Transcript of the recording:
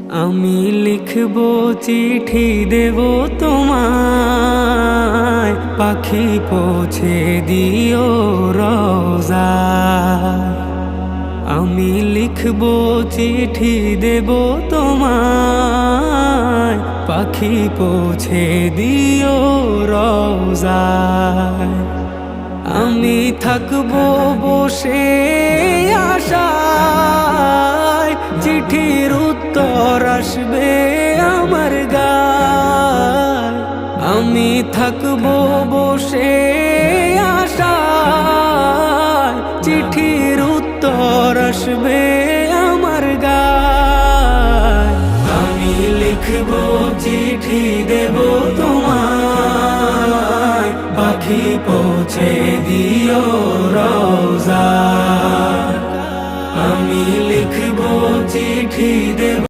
আমি লিখবো চিঠি দেব তোমায়, পাখি পৌঁছে দিও রোজায়। আমি লিখবো চিঠি দেব তোমায়, পাখি পৌঁছে দিও রোজায়। আমি থাকবো বসে আশায়, চিঠির উত্তর আসবে আমার গায়। আমি থাকবো বসে আশায়, চিঠির উত্তর আসবে আমার গায়। আমি লিখবো চিঠি দেব তোমায়, পাখি পৌঁছে দিও রোজায়। আমি লিখবো চিঠি দেব